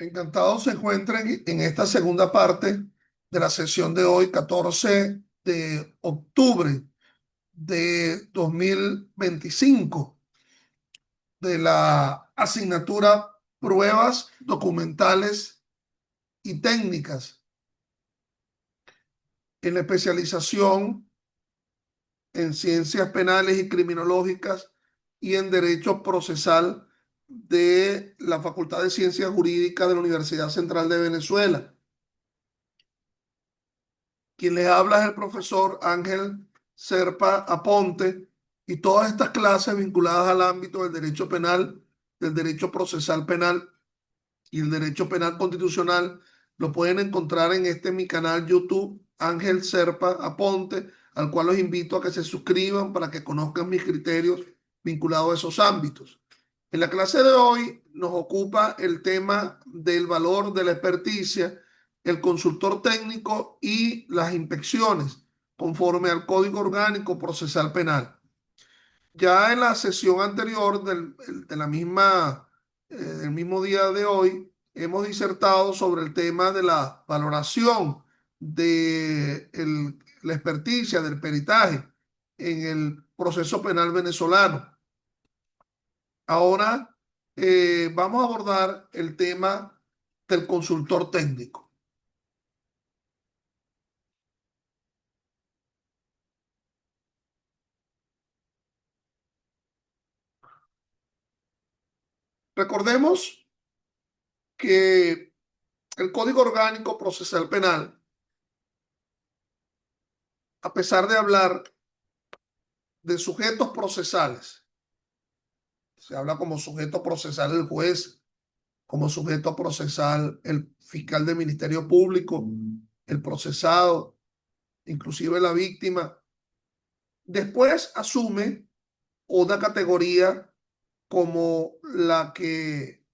Encantado se encuentren en esta segunda parte de la sesión de hoy, 14 de octubre de 2025, de la asignatura Pruebas Documentales y Técnicas en la especialización en Ciencias Penales y Criminológicas y en Derecho Procesal de la Facultad de Ciencias Jurídicas de la Universidad Central de Venezuela. Quien les habla es el profesor Ángel Serpa Aponte, y todas estas clases vinculadas al ámbito del derecho penal, del derecho procesal penal y el derecho penal constitucional lo pueden encontrar en mi canal YouTube, Ángel Serpa Aponte, al cual los invito a que se suscriban para que conozcan mis criterios vinculados a esos ámbitos. En la clase de hoy nos ocupa el tema del valor de la experticia, el consultor técnico y las inspecciones, conforme al Código Orgánico Procesal Penal. Ya en la sesión anterior del mismo día de hoy, hemos disertado sobre el tema de la valoración de la experticia, del peritaje en el proceso penal venezolano. Ahora vamos a abordar el tema del consultor técnico. Recordemos que el Código Orgánico Procesal Penal, a pesar de hablar de sujetos procesales, se habla como sujeto procesal el juez, como sujeto procesal el fiscal del Ministerio Público, el procesado, inclusive la víctima. Después asume una categoría como la que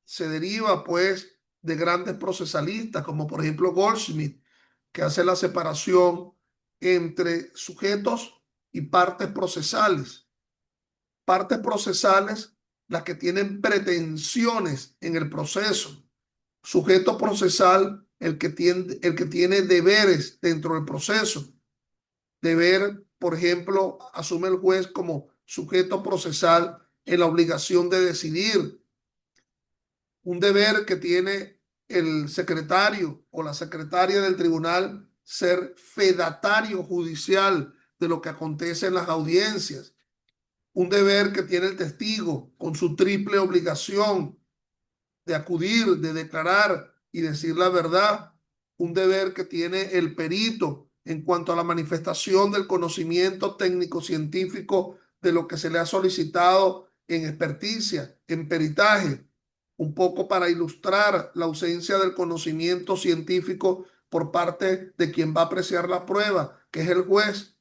se deriva pues de grandes procesalistas, como por ejemplo Goldsmith, que hace la separación entre sujetos y partes procesales. Partes procesales, las que tienen pretensiones en el proceso. Sujeto procesal, el que tiene deberes dentro del proceso. Deber, por ejemplo, asume el juez como sujeto procesal en la obligación de decidir. Un deber que tiene el secretario o la secretaria del tribunal, ser fedatario judicial de lo que acontece en las audiencias. Un deber que tiene el testigo con su triple obligación de acudir, de declarar y decir la verdad. Un deber que tiene el perito en cuanto a la manifestación del conocimiento técnico-científico de lo que se le ha solicitado en experticia, en peritaje, un poco para ilustrar la ausencia del conocimiento científico por parte de quien va a apreciar la prueba, que es el juez,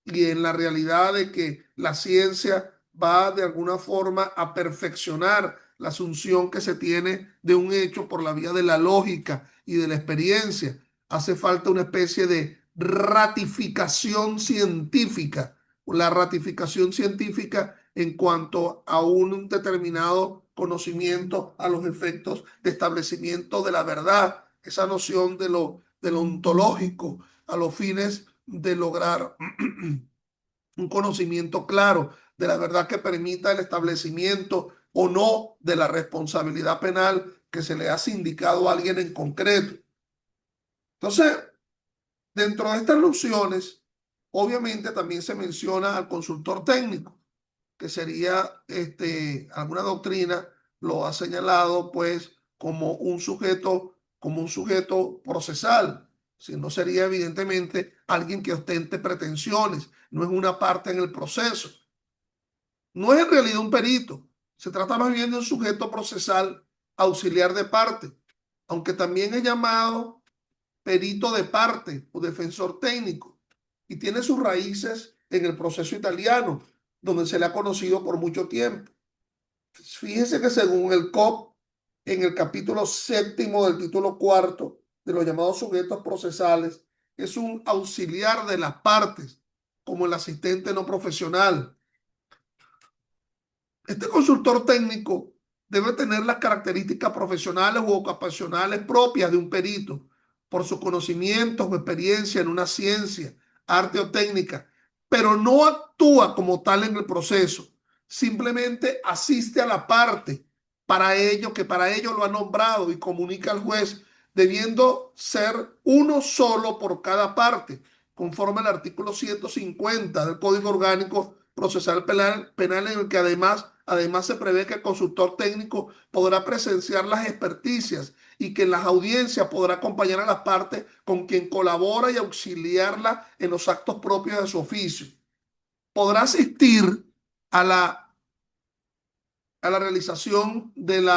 y en la realidad de que la ciencia va de alguna forma a perfeccionar la asunción que se tiene de un hecho por la vía de la lógica y de la experiencia. Hace falta una especie de ratificación científica, la ratificación científica en cuanto a un determinado conocimiento a los efectos de establecimiento de la verdad, esa noción de lo ontológico a los fines de lograr un conocimiento claro de la verdad que permita el establecimiento o no de la responsabilidad penal que se le ha sindicado a alguien en concreto. Entonces, dentro de estas nociones, obviamente también se menciona al consultor técnico, que sería, alguna doctrina lo ha señalado pues como un sujeto procesal, si no sería evidentemente alguien que ostente pretensiones, no es una parte en el proceso. No es en realidad un perito, se trata más bien de un sujeto procesal auxiliar de parte, aunque también es llamado perito de parte o defensor técnico, y tiene sus raíces en el proceso italiano, donde se le ha conocido por mucho tiempo. Fíjense que según el COP, en el capítulo séptimo del título cuarto de los llamados sujetos procesales, es un auxiliar de las partes, como el asistente no profesional. Este consultor técnico debe tener las características profesionales u ocupacionales propias de un perito, por sus conocimientos o experiencia en una ciencia, arte o técnica, pero no actúa como tal en el proceso, simplemente asiste a la parte para ello lo ha nombrado y comunica al juez, debiendo ser uno solo por cada parte, conforme al artículo 150 del Código Orgánico Procesal Penal, en el que además se prevé que el consultor técnico podrá presenciar las experticias y que en las audiencias podrá acompañar a las partes con quien colabora y auxiliarla en los actos propios de su oficio. Podrá asistir a la realización del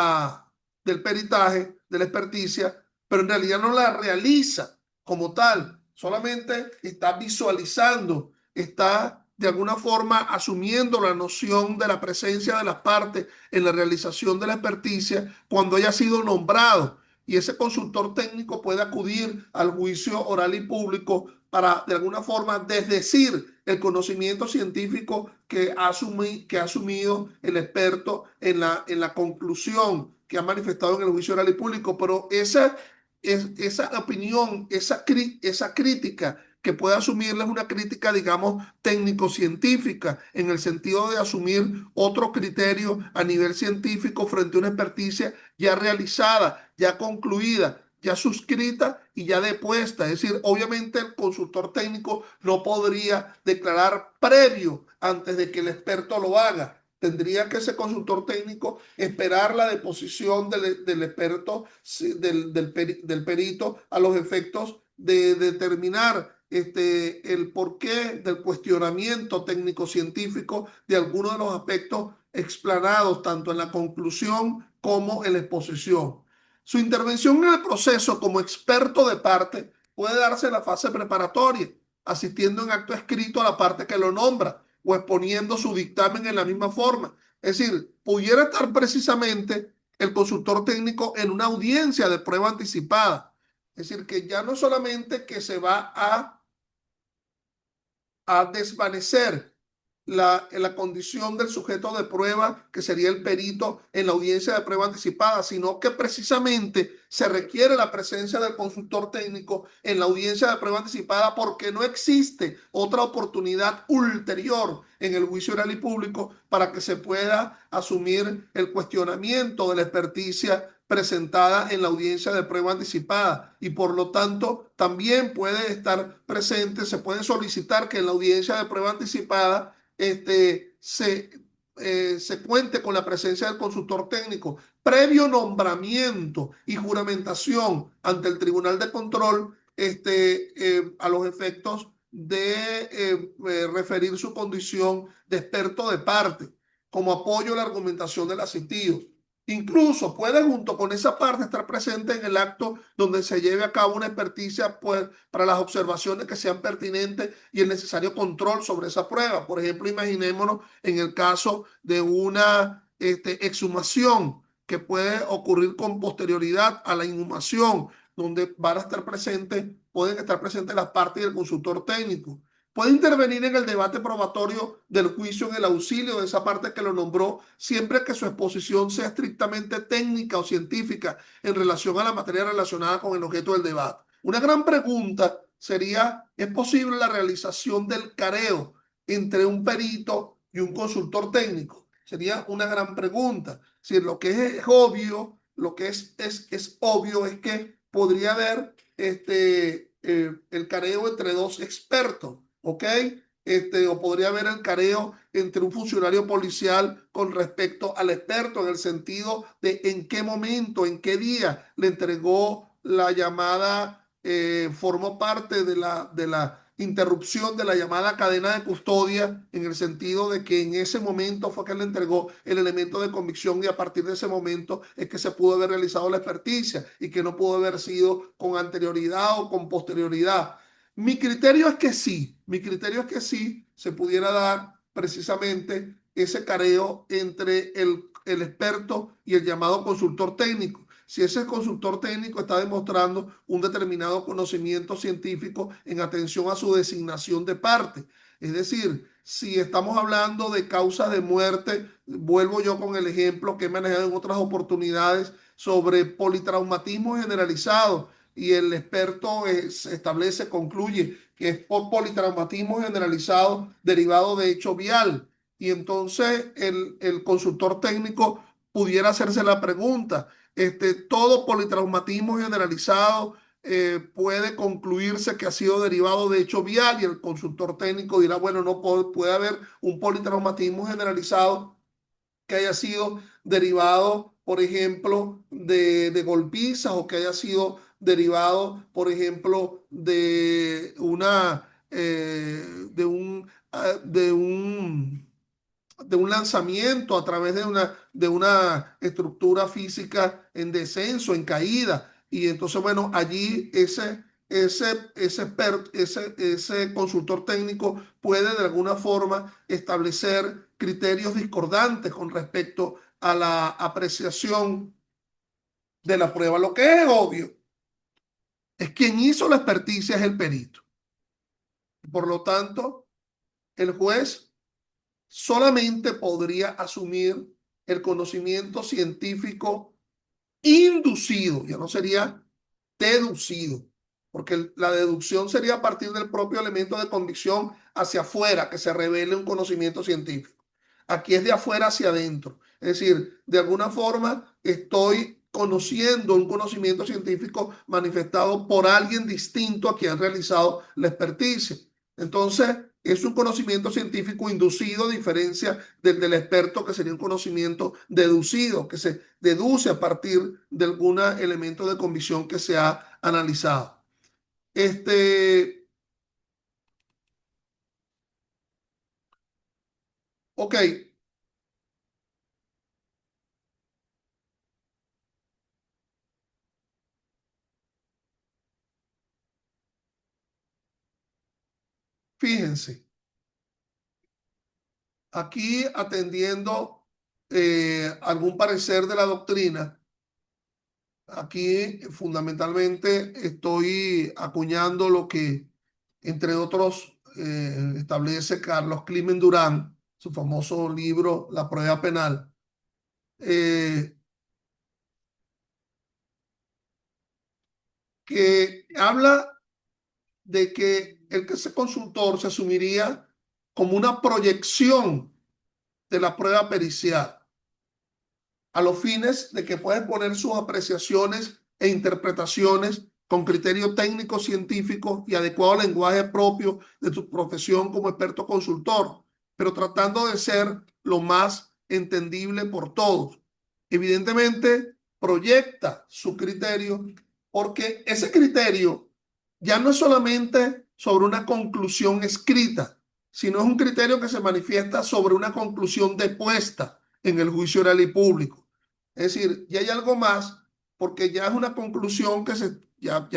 peritaje, de la experticia, pero en realidad no la realiza como tal, solamente está visualizando, está de alguna forma asumiendo la noción de la presencia de las partes en la realización de la experticia cuando haya sido nombrado. Y ese consultor técnico puede acudir al juicio oral y público para, de alguna forma, desdecir el conocimiento científico que ha asumido el experto en la conclusión que ha manifestado en el juicio oral y público. Pero esa opinión, esa crítica que puede asumirla es una crítica, digamos, técnico-científica, en el sentido de asumir otro criterio a nivel científico frente a una experticia ya realizada, ya concluida, ya suscrita y ya depuesta. Es decir, obviamente el consultor técnico no podría declarar previo antes de que el experto lo haga. Tendría que ese consultor técnico esperar la deposición del experto, del perito, a los efectos de determinar el porqué del cuestionamiento técnico-científico de algunos de los aspectos explanados tanto en la conclusión como en la exposición. Su intervención en el proceso como experto de parte puede darse en la fase preparatoria, asistiendo en acto escrito a la parte que lo nombra o exponiendo su dictamen en la misma forma. Es decir, pudiera estar precisamente el consultor técnico en una audiencia de prueba anticipada. Es decir, que ya no solamente que se va a desvanecer la condición del sujeto de prueba, que sería el perito en la audiencia de prueba anticipada, sino que precisamente se requiere la presencia del consultor técnico en la audiencia de prueba anticipada porque no existe otra oportunidad ulterior en el juicio oral y público para que se pueda asumir el cuestionamiento de la experticia presentada en la audiencia de prueba anticipada y por lo tanto también puede estar presente, se puede solicitar que en la audiencia de prueba anticipada se cuente con la presencia del consultor técnico previo nombramiento y juramentación ante el Tribunal de Control a los efectos de referir su condición de experto de parte como apoyo a la argumentación del asistido. Incluso puede junto con esa parte estar presente en el acto donde se lleve a cabo una experticia, pues, para las observaciones que sean pertinentes y el necesario control sobre esa prueba. Por ejemplo, imaginémonos en el caso de una exhumación que puede ocurrir con posterioridad a la inhumación, donde pueden estar presentes las partes y el consultor técnico. Puede intervenir en el debate probatorio del juicio en el auxilio de esa parte que lo nombró, siempre que su exposición sea estrictamente técnica o científica en relación a la materia relacionada con el objeto del debate. Una gran pregunta sería, ¿es posible la realización del careo entre un perito y un consultor técnico? Sería una gran pregunta. Si lo que es obvio, lo que es obvio es que podría haber el careo entre dos expertos, ¿ok? O podría haber el careo entre un funcionario policial con respecto al experto, en el sentido de en qué momento, en qué día le entregó la llamada, formó parte de la interrupción de la llamada cadena de custodia, en el sentido de que en ese momento fue que le entregó el elemento de convicción y a partir de ese momento es que se pudo haber realizado la experticia y que no pudo haber sido con anterioridad o con posterioridad. Mi criterio es que sí se pudiera dar precisamente ese careo entre el experto y el llamado consultor técnico. Si ese consultor técnico está demostrando un determinado conocimiento científico en atención a su designación de parte. Es decir, si estamos hablando de causas de muerte, vuelvo yo con el ejemplo que he manejado en otras oportunidades sobre politraumatismo generalizado y el experto establece, concluye que es por politraumatismo generalizado derivado de hecho vial. Y entonces el consultor técnico pudiera hacerse la pregunta, todo politraumatismo generalizado puede concluirse que ha sido derivado de hecho vial y el consultor técnico dirá, bueno, no puede haber un politraumatismo generalizado que haya sido derivado, por ejemplo, de golpizas o que haya sido derivado, por ejemplo, de de un lanzamiento a través de una estructura física en descenso, en caída. Y entonces, bueno, allí ese consultor técnico puede de alguna forma establecer criterios discordantes con respecto a la apreciación de la prueba. Lo que es obvio es quien hizo la experticia es el perito. Por lo tanto, el juez solamente podría asumir el conocimiento científico inducido, ya no sería deducido, porque la deducción sería a partir del propio elemento de convicción hacia afuera, que se revele un conocimiento científico. Aquí es de afuera hacia adentro, es decir, de alguna forma estoy conociendo un conocimiento científico manifestado por alguien distinto a quien ha realizado la experticia. Entonces, es un conocimiento científico inducido, a diferencia del experto, que sería un conocimiento deducido, que se deduce a partir de algún elemento de convicción que se ha analizado. Ok, fíjense, aquí atendiendo algún parecer de la doctrina, aquí fundamentalmente estoy acuñando lo que, entre otros, establece Carlos Climent Durán, su famoso libro La prueba penal, eh, que habla de que el que ese consultor se asumiría como una proyección de la prueba pericial, a los fines de que pueda poner sus apreciaciones e interpretaciones con criterio técnico científico y adecuado al lenguaje propio de tu profesión como experto consultor, pero tratando de ser lo más entendible por todos. Evidentemente, proyecta su criterio porque ese criterio ya no es solamente sobre una conclusión escrita, sino es un criterio que se manifiesta sobre una conclusión depuesta en el juicio oral y público. Es decir, ya hay algo más porque ya es una conclusión ya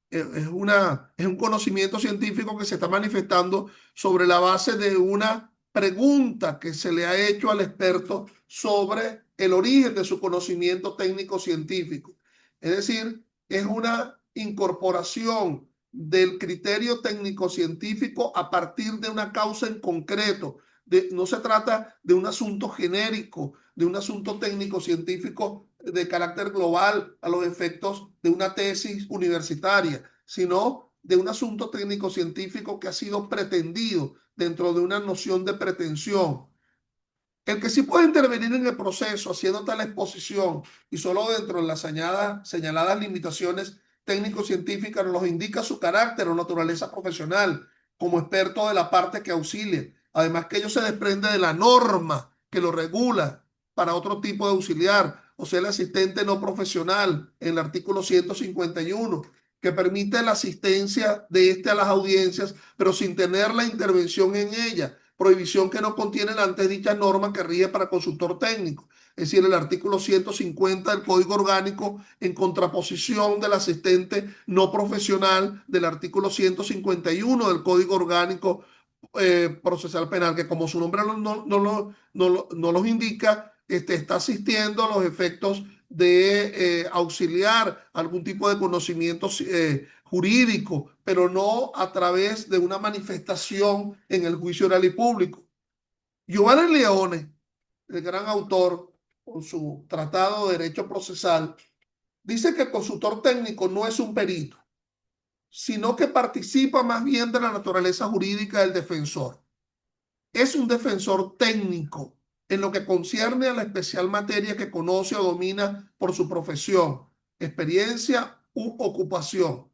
es un conocimiento científico que se está manifestando sobre la base de una pregunta que se le ha hecho al experto sobre el origen de su conocimiento técnico científico. Es decir, es una incorporación del criterio técnico científico a partir de una causa en concreto. No se trata de un asunto genérico, de un asunto técnico científico de carácter global a los efectos de una tesis universitaria, sino de un asunto técnico científico que ha sido pretendido dentro de una noción de pretensión. El que sí puede intervenir en el proceso haciendo tal exposición y solo dentro de las señaladas limitaciones técnico-científicas nos indica su carácter o naturaleza profesional como experto de la parte que auxilia. Además que ello se desprende de la norma que lo regula para otro tipo de auxiliar, o sea, el asistente no profesional en el artículo 151, que permite la asistencia de este a las audiencias, pero sin tener la intervención en ella, prohibición que no contiene la antes dicha norma que rige para consultor técnico, es decir, el artículo 150 del Código Orgánico, en contraposición del asistente no profesional del artículo 151 del Código Orgánico Procesal Penal, que como su nombre no los indica, está asistiendo a los efectos de auxiliar algún tipo de conocimiento jurídico, pero no a través de una manifestación en el juicio oral y público. Giovanni Leone, el gran autor, con su Tratado de Derecho Procesal, dice que el consultor técnico no es un perito, sino que participa más bien de la naturaleza jurídica del defensor. Es un defensor técnico en lo que concierne a la especial materia que conoce o domina por su profesión, experiencia u ocupación,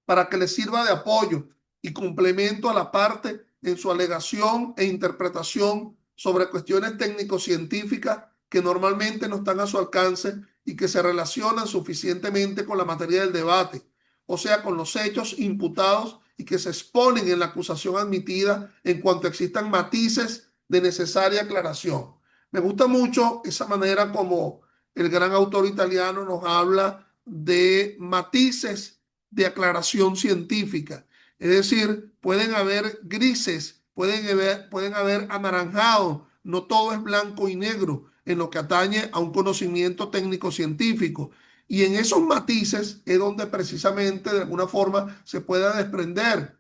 para que le sirva de apoyo y complemento a la parte en su alegación e interpretación sobre cuestiones técnico-científicas que normalmente no están a su alcance y que se relacionan suficientemente con la materia del debate, o sea, con los hechos imputados y que se exponen en la acusación admitida en cuanto existan matices de necesaria aclaración. Me gusta mucho esa manera como el gran autor italiano nos habla de matices de aclaración científica. Es decir, pueden haber grises, pueden haber anaranjados, no todo es blanco y negro en lo que atañe a un conocimiento técnico-científico. Y en esos matices es donde precisamente de alguna forma se pueda desprender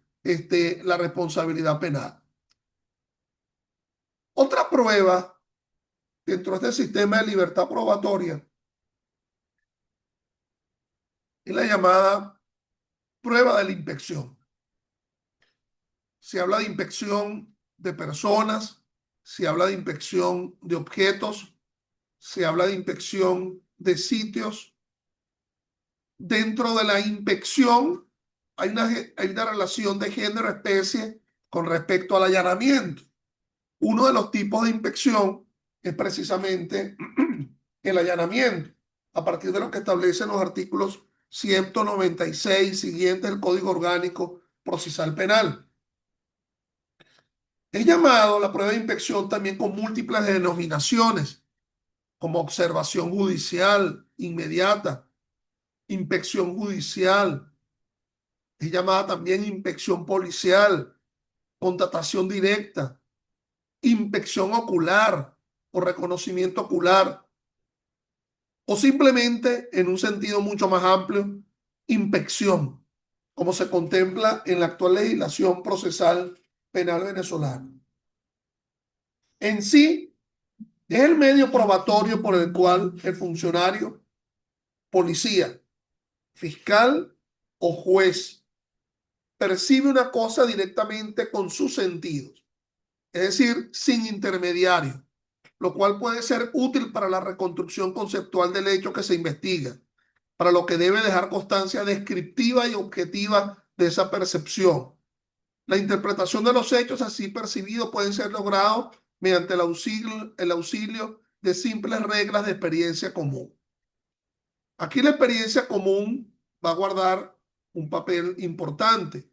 la responsabilidad penal. Otra prueba dentro de este sistema de libertad probatoria es la llamada prueba de la inspección. Se habla de inspección de personas, se habla de inspección de objetos, se habla de inspección de sitios. Dentro de la inspección hay una relación de género-especie con respecto al allanamiento. Uno de los tipos de inspección es precisamente el allanamiento, a partir de lo que establecen los artículos 196 siguientes del Código Orgánico Procesal Penal. Es llamado la prueba de inspección también con múltiples denominaciones, como observación judicial inmediata, inspección judicial, es llamada también inspección policial, constatación directa, inspección ocular o reconocimiento ocular, o simplemente, en un sentido mucho más amplio, inspección, como se contempla en la actual legislación procesal penal venezolana. En sí, es el medio probatorio por el cual el funcionario, policía, fiscal o juez percibe una cosa directamente con sus sentidos, es decir, sin intermediario, lo cual puede ser útil para la reconstrucción conceptual del hecho que se investiga, para lo que debe dejar constancia descriptiva y objetiva de esa percepción. La interpretación de los hechos así percibidos pueden ser logrados mediante el auxilio de simples reglas de experiencia común. Aquí la experiencia común va a guardar un papel importante.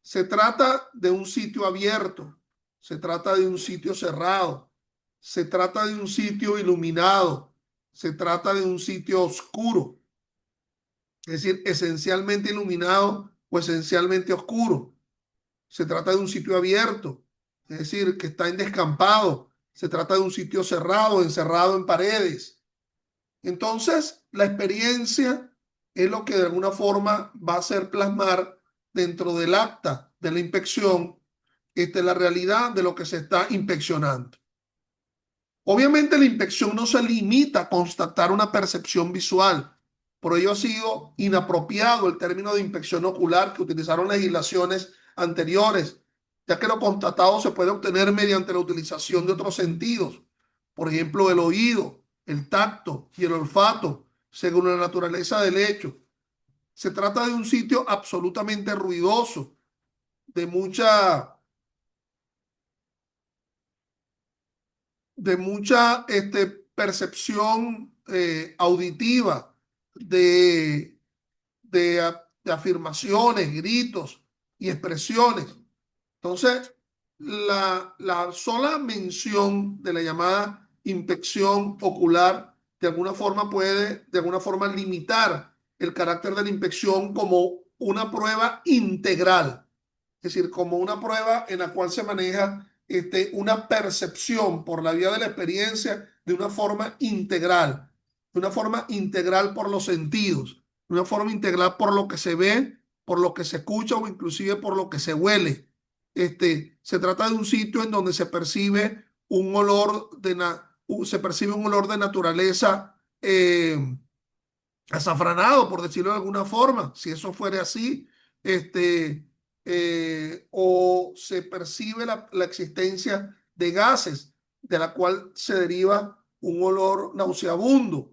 Se trata de un sitio abierto, se trata de un sitio cerrado, se trata de un sitio iluminado, se trata de un sitio oscuro, es decir, esencialmente iluminado o esencialmente oscuro. Se trata de un sitio abierto, es decir, que está en descampado. Se trata de un sitio cerrado, encerrado en paredes. Entonces, la experiencia es lo que de alguna forma va a hacer plasmar dentro del acta de la inspección la realidad de lo que se está inspeccionando. Obviamente la inspección no se limita a constatar una percepción visual. Por ello ha sido inapropiado el término de inspección ocular que utilizaron legislaciones anteriores, ya que lo constatado se puede obtener mediante la utilización de otros sentidos, por ejemplo, el oído, el tacto y el olfato, según la naturaleza del hecho. Se trata de un sitio absolutamente ruidoso, de mucha percepción auditiva, de, de afirmaciones, gritos y expresiones. Entonces, la sola mención de la llamada inspección ocular de alguna forma puede, de alguna forma, limitar el carácter de la inspección como una prueba integral, es decir, como una prueba en la cual se maneja una percepción por la vía de la experiencia de una forma integral por los sentidos. una forma integral por lo que se ve, por lo que se escucha o inclusive por lo que se huele. Se trata de un sitio en donde se percibe un olor se percibe un olor de naturaleza azafranado, por decirlo de alguna forma, si eso fuera así, o se percibe la existencia de gases, de la cual se deriva un olor nauseabundo.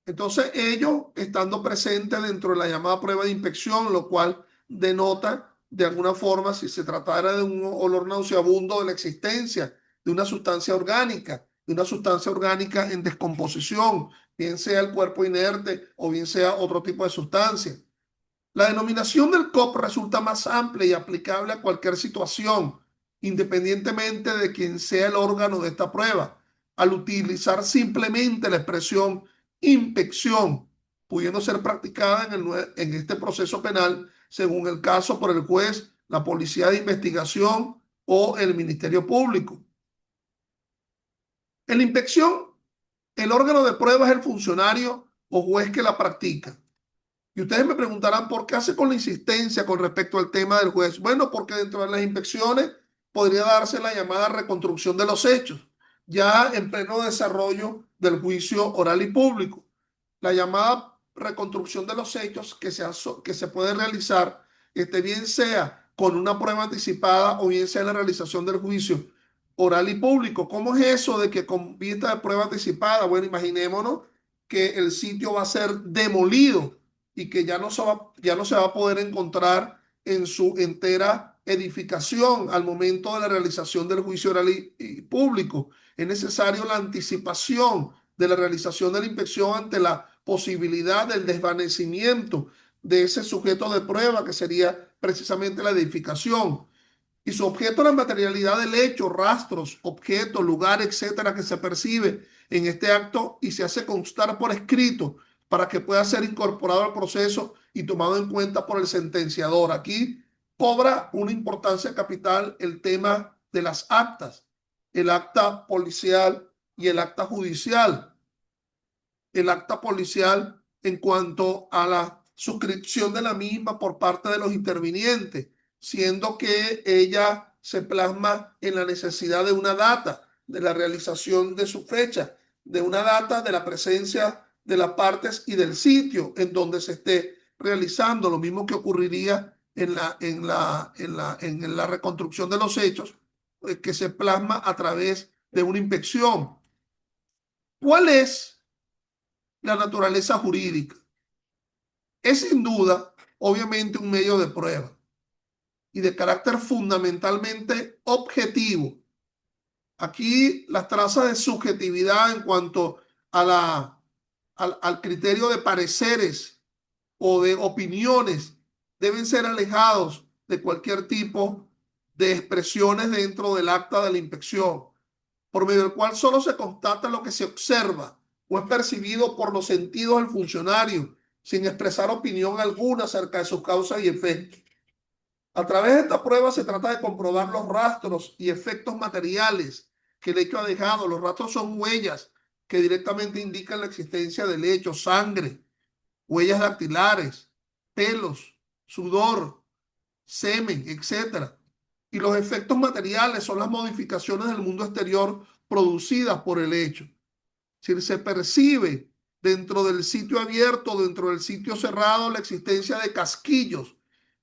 Entonces ellos estando presentes dentro de la llamada prueba de inspección, lo cual denota de alguna forma si se tratara de un olor nauseabundo de la existencia de una sustancia orgánica en descomposición, bien sea el cuerpo inerte o bien sea otro tipo de sustancia. La denominación del COP resulta más amplia y aplicable a cualquier situación, independientemente de quién sea el órgano de esta prueba, al utilizar simplemente la expresión inspección, pudiendo ser practicada en este proceso penal según el caso por el juez, la policía de investigación o el Ministerio Público. En la inspección, el órgano de prueba es el funcionario o juez que la practica. Y ustedes me preguntarán por qué hace con la insistencia con respecto al tema del juez. Bueno, porque dentro de las inspecciones podría darse la llamada reconstrucción de los hechos, ya en pleno desarrollo del juicio oral y público. La llamada reconstrucción de los hechos que se puede realizar, bien sea con una prueba anticipada o bien sea en la realización del juicio oral y público. ¿Cómo es eso de que con vista de prueba anticipada? Bueno, imaginémonos que el sitio va a ser demolido y que ya no se va a poder encontrar en su entera edificación al momento de la realización del juicio oral y público. Es necesario la anticipación de la realización de la inspección ante la posibilidad del desvanecimiento de ese sujeto de prueba que sería precisamente la edificación. Y su objeto es la materialidad del hecho, rastros, objetos, lugar, etcétera, que se percibe en este acto y se hace constar por escrito para que pueda ser incorporado al proceso y tomado en cuenta por el sentenciador. Aquí cobra una importancia capital el tema de las actas, el acta policial y el acta judicial. El acta policial en cuanto a la suscripción de la misma por parte de los intervinientes, siendo que ella se plasma en la necesidad de una data, de la realización de su fecha, de una data de la presencia de las partes y del sitio en donde se esté realizando, lo mismo que ocurriría en la reconstrucción de los hechos, que se plasma a través de una inspección. ¿Cuál es la naturaleza jurídica? Es sin duda, obviamente, un medio de prueba y de carácter fundamentalmente objetivo. Aquí las trazas de subjetividad en cuanto a al criterio de pareceres o de opiniones deben ser alejados de cualquier tipo de expresiones dentro del acta de la inspección, por medio del cual solo se constata lo que se observa o es percibido por los sentidos del funcionario, sin expresar opinión alguna acerca de sus causas y efectos. A través de esta prueba se trata de comprobar los rastros y efectos materiales que el hecho ha dejado. Los rastros son huellas que directamente indican la existencia del hecho, sangre, huellas dactilares, pelos, sudor, semen, etc. Y los efectos materiales son las modificaciones del mundo exterior producidas por el hecho. Es decir, se percibe dentro del sitio abierto, dentro del sitio cerrado, la existencia de casquillos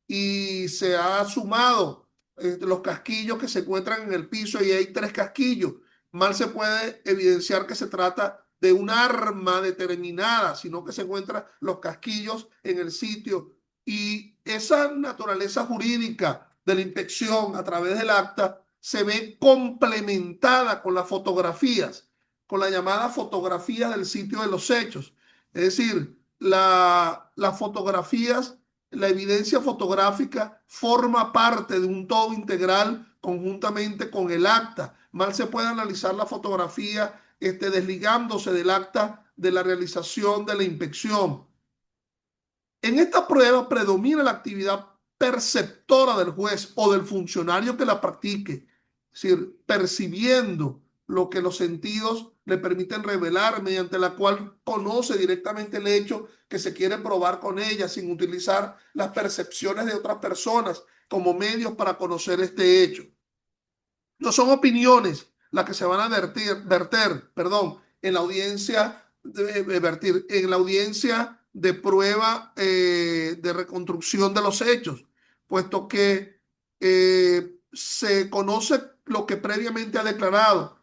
y se ha sumado los casquillos que se encuentran en el piso y hay 3 casquillos. Mal se puede evidenciar que se trata de un arma determinada, sino que se encuentran los casquillos en el sitio y esa naturaleza jurídica de la inspección a través del acta se ve complementada con las fotografías, con la llamada fotografía del sitio de los hechos. Es decir, las fotografías, la evidencia fotográfica forma parte de un todo integral conjuntamente con el acta. Mal se puede analizar la fotografía desligándose del acta de la realización de la inspección. En esta prueba predomina la actividad perceptora del juez o del funcionario que la practique, es decir, percibiendo lo que los sentidos le permiten revelar, mediante la cual conoce directamente el hecho que se quiere probar con ella, sin utilizar las percepciones de otras personas como medios para conocer este hecho. No son opiniones las que se van a verter, en la audiencia de prueba de reconstrucción de los hechos, puesto que se conoce lo que previamente ha declarado.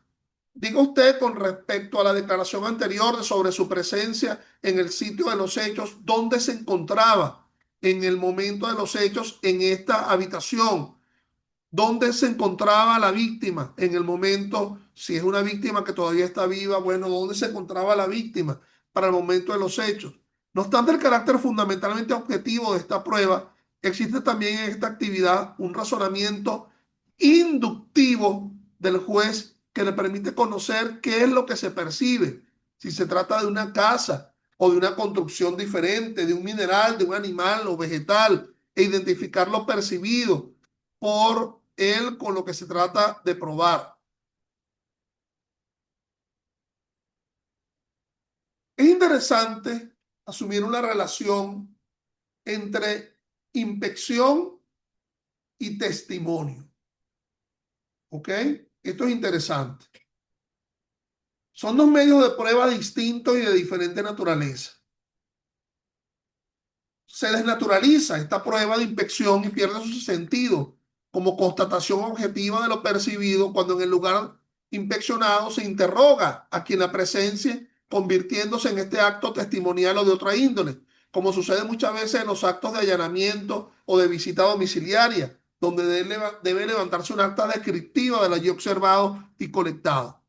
Diga usted con respecto a la declaración anterior sobre su presencia en el sitio de los hechos, ¿dónde se encontraba en el momento de los hechos en esta habitación? ¿Dónde se encontraba la víctima en el momento? Si es una víctima que todavía está viva, bueno, ¿dónde se encontraba la víctima para el momento de los hechos? No obstante el carácter fundamentalmente objetivo de esta prueba, existe también en esta actividad un razonamiento inductivo del juez que le permite conocer qué es lo que se percibe, si se trata de una casa o de una construcción diferente, de un mineral, de un animal o vegetal, e identificar lo percibido por él con lo que se trata de probar. Es interesante asumir una relación entre inspección y testimonio. ¿Ok? Esto es interesante. Son dos medios de prueba distintos y de diferente naturaleza. Se desnaturaliza esta prueba de inspección y pierde su sentido como constatación objetiva de lo percibido cuando en el lugar inspeccionado se interroga a quien la presencia, convirtiéndose en este acto testimonial o de otra índole, como sucede muchas veces en los actos de allanamiento o de visita domiciliaria, donde debe levantarse un acta descriptiva del allí observado y colectado,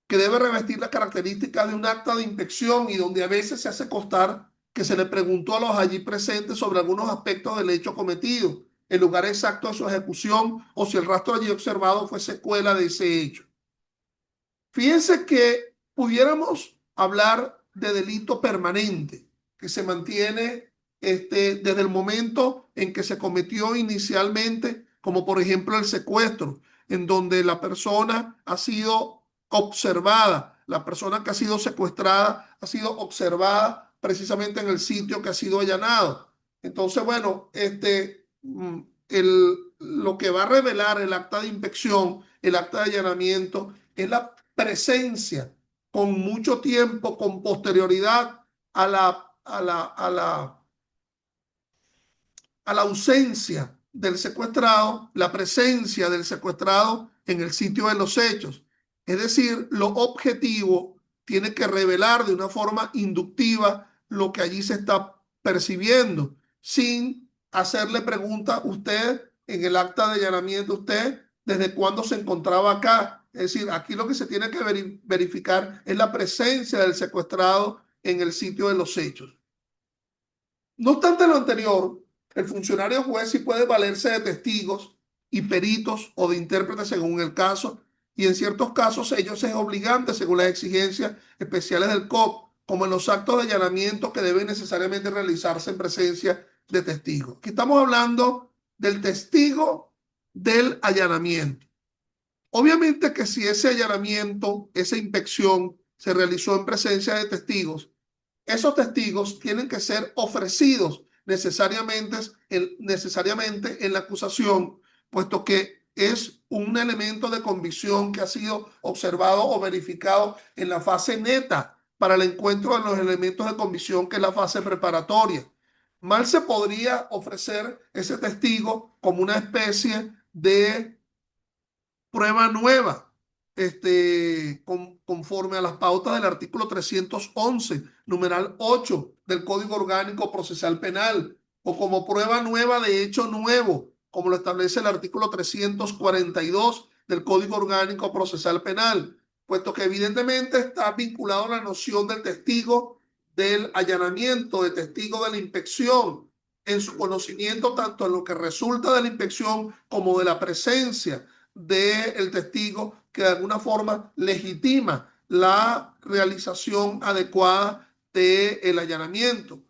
que debe revestir las características de un acta de inspección y donde a veces se hace constar que se le preguntó a los allí presentes sobre algunos aspectos del hecho cometido, el lugar exacto de su ejecución o si el rastro allí observado fue secuela de ese hecho. Fíjense que pudiéramos hablar de delito permanente que se mantiene desde el momento en que se cometió inicialmente, como por ejemplo el secuestro, en donde la persona ha sido observada, la persona que ha sido secuestrada ha sido observada precisamente en el sitio que ha sido allanado. Entonces, bueno, lo que va a revelar el acta de inspección, el acta de allanamiento, es la presencia con mucho tiempo, con posterioridad a la ausencia del secuestrado, la presencia del secuestrado en el sitio de los hechos. Es decir, lo objetivo tiene que revelar de una forma inductiva lo que allí se está percibiendo, sin hacerle pregunta a usted en el acta de allanamiento, usted desde cuándo se encontraba acá. Es decir, aquí lo que se tiene que verificar es la presencia del secuestrado en el sitio de los hechos. No obstante lo anterior, el funcionario juez sí puede valerse de testigos y peritos o de intérpretes según el caso, y en ciertos casos ellos es obligante según las exigencias especiales del COP, como en los actos de allanamiento que deben necesariamente realizarse en presencia de testigos. Aquí estamos hablando del testigo del allanamiento. Obviamente que si ese allanamiento, esa inspección se realizó en presencia de testigos, esos testigos tienen que ser ofrecidos necesariamente en la acusación, puesto que es un elemento de convicción que ha sido observado o verificado en la fase neta para el encuentro de los elementos de convicción, que es la fase preparatoria. Mal se podría ofrecer ese testigo como una especie de prueba nueva, conforme a las pautas del artículo 311, numeral 8 del Código Orgánico Procesal Penal, o como prueba nueva de hecho nuevo, como lo establece el artículo 342 del Código Orgánico Procesal Penal, puesto que evidentemente está vinculado a la noción del testigo del allanamiento, de testigo de la inspección, en su conocimiento tanto en lo que resulta de la inspección como de la presencia del testigo, que de alguna forma legitima la realización adecuada del allanamiento.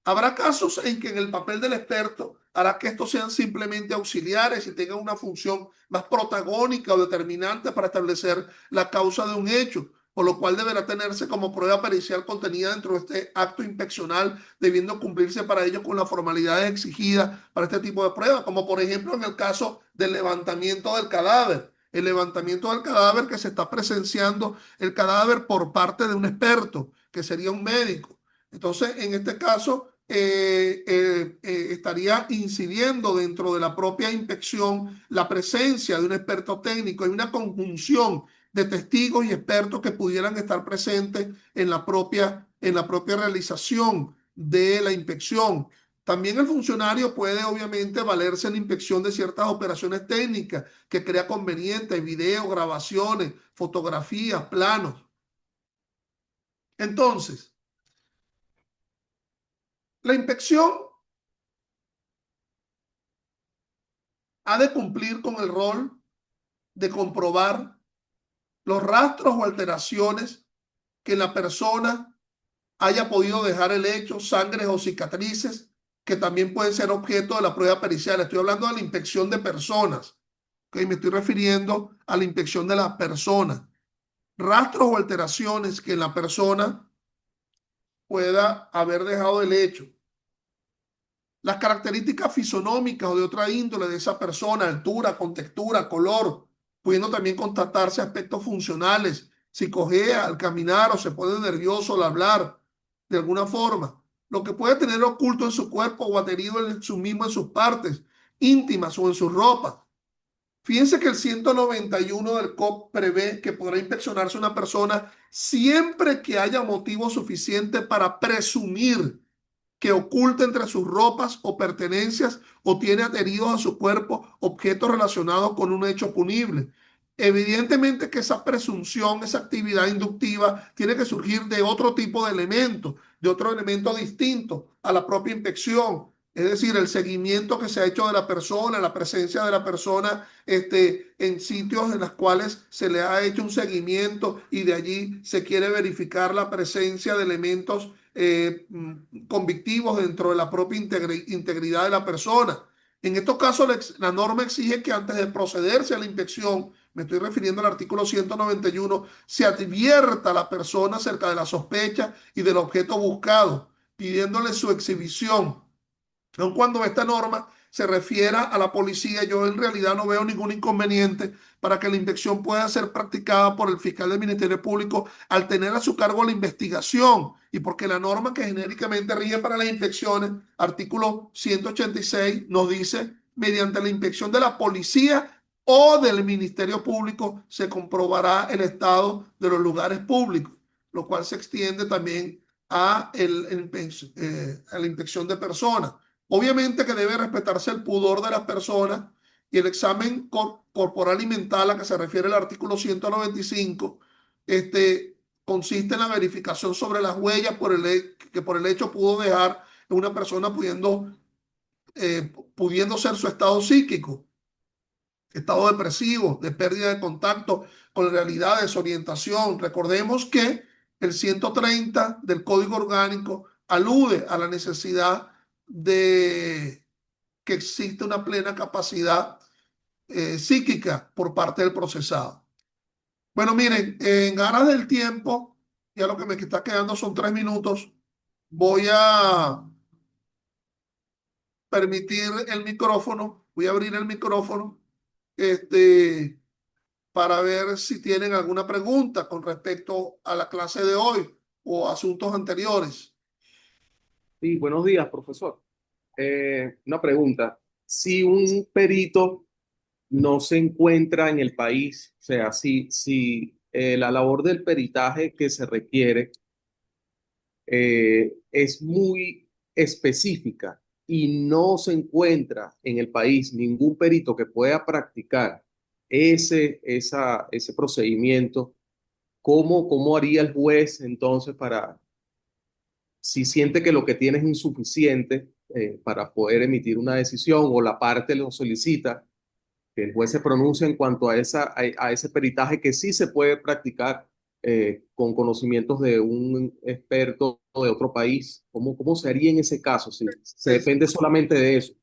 Habrá casos en que en el papel del experto hará que estos sean simplemente auxiliares y tengan una función más protagónica o determinante para establecer la causa de un hecho, por lo cual deberá tenerse como prueba pericial contenida dentro de este acto inspeccional, debiendo cumplirse para ello con las formalidades exigidas para este tipo de pruebas, como por ejemplo en el caso del levantamiento del cadáver. El levantamiento del cadáver que se está presenciando el cadáver por parte de un experto, que sería un médico. Entonces, en este caso, estaría incidiendo dentro de la propia inspección la presencia de un experto técnico. Hay una conjunción de testigos y expertos que pudieran estar presentes en la propia realización de la inspección. También el funcionario puede obviamente valerse en la inspección de ciertas operaciones técnicas que crea convenientes, videos, grabaciones, fotografías, planos. Entonces, la inspección ha de cumplir con el rol de comprobar los rastros o alteraciones que la persona haya podido dejar el hecho, sangres o cicatrices, que también pueden ser objeto de la prueba pericial. Estoy hablando de la inspección de personas, ¿okay? Me estoy refiriendo a la inspección de las personas. Rastros o alteraciones que la persona pueda haber dejado el hecho. Las características fisonómicas o de otra índole de esa persona, altura, contextura, color, pudiendo también constatarse aspectos funcionales, si cojea al caminar o se pone nervioso al hablar, de alguna forma. Lo que puede tener oculto en su cuerpo o adherido en su mismo en sus partes íntimas o en su ropa. Fíjense que el 191 del COP prevé que podrá inspeccionarse una persona siempre que haya motivo suficiente para presumir que oculta entre sus ropas o pertenencias o tiene adheridos a su cuerpo objetos relacionados con un hecho punible. Evidentemente que esa presunción, esa actividad inductiva, tiene que surgir de otro tipo de otro elemento distinto a la propia inspección. Es decir, el seguimiento que se ha hecho de la persona, la presencia de la persona en sitios en los cuales se le ha hecho un seguimiento y de allí se quiere verificar la presencia de elementos convictivos dentro de la propia integridad de la persona. En estos casos, la norma exige que antes de procederse a la inspección, me estoy refiriendo al artículo 191, se advierta a la persona acerca de la sospecha y del objeto buscado, pidiéndole su exhibición. Aun cuando esta norma se refiera a la policía, yo en realidad no veo ningún inconveniente para que la inspección pueda ser practicada por el fiscal del Ministerio Público al tener a su cargo la investigación y porque la norma que genéricamente rige para las inspecciones, artículo 186, nos dice, mediante la inspección de la policía o del Ministerio Público se comprobará el estado de los lugares públicos, lo cual se extiende también a la inspección de personas. Obviamente que debe respetarse el pudor de las personas y el examen corporal y mental a que se refiere el artículo 195 consiste en la verificación sobre las huellas que por el hecho pudo dejar una persona pudiendo ser su estado psíquico, estado depresivo, de pérdida de contacto con la realidad, desorientación. Recordemos que el 130 del Código Orgánico alude a la necesidad de que existe una plena capacidad psíquica por parte del procesado. Bueno, miren, en aras del tiempo, ya lo que me está quedando son 3 minutos, voy a permitir el micrófono, voy a abrir el micrófono para ver si tienen alguna pregunta con respecto a la clase de hoy o asuntos anteriores. Sí, buenos días, profesor. Una pregunta. Si un perito no se encuentra en el país, o sea, si la labor del peritaje que se requiere es muy específica y no se encuentra en el país ningún perito que pueda practicar ese procedimiento, ¿cómo haría el juez entonces para, si siente que lo que tiene es insuficiente para poder emitir una decisión o la parte lo solicita, que el juez se pronuncie en cuanto a ese peritaje que sí se puede practicar con conocimientos de un experto de otro país? ¿Cómo se haría en ese caso si se Es, depende solamente de eso?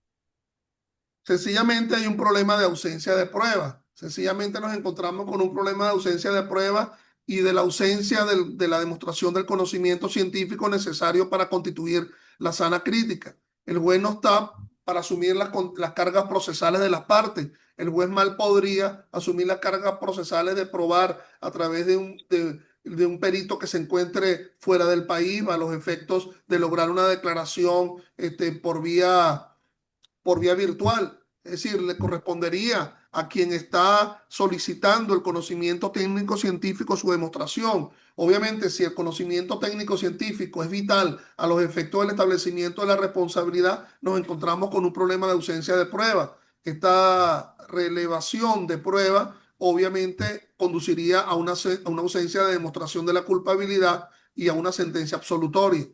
Sencillamente hay un problema de ausencia de pruebas. Sencillamente nos encontramos con un problema de ausencia de pruebas y de la ausencia de la demostración del conocimiento científico necesario para constituir la sana crítica. El juez no está para asumir las cargas procesales de las partes. El juez mal podría asumir las cargas procesales de probar a través de un perito que se encuentre fuera del país a los efectos de lograr una declaración por vía virtual. Es decir, le correspondería a quien está solicitando el conocimiento técnico científico su demostración. Obviamente, si el conocimiento técnico científico es vital a los efectos del establecimiento de la responsabilidad, nos encontramos con un problema de ausencia de prueba. Esta relevación de prueba obviamente conduciría a una ausencia de demostración de la culpabilidad y a una sentencia absolutoria.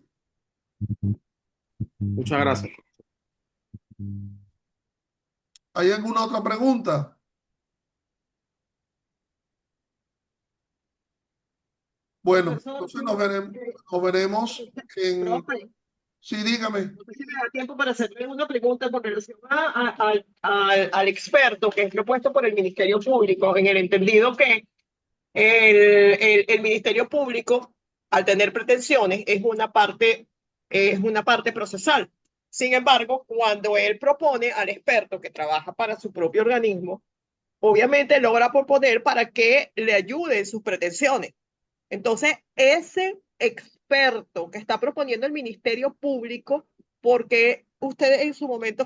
Muchas gracias. ¿Hay alguna otra pregunta? Bueno, Profesor, entonces nos veremos en... profe, Sí, dígame. no sé si me da tiempo para hacerle una pregunta con relación al experto que es propuesto por el Ministerio Público, en el entendido que el Ministerio Público, al tener pretensiones, es una parte procesal. Sin embargo, cuando él propone al experto que trabaja para su propio organismo, obviamente logra proponer para que le ayude en sus pretensiones. Entonces, ese experto que está proponiendo el Ministerio Público, porque ustedes en su momento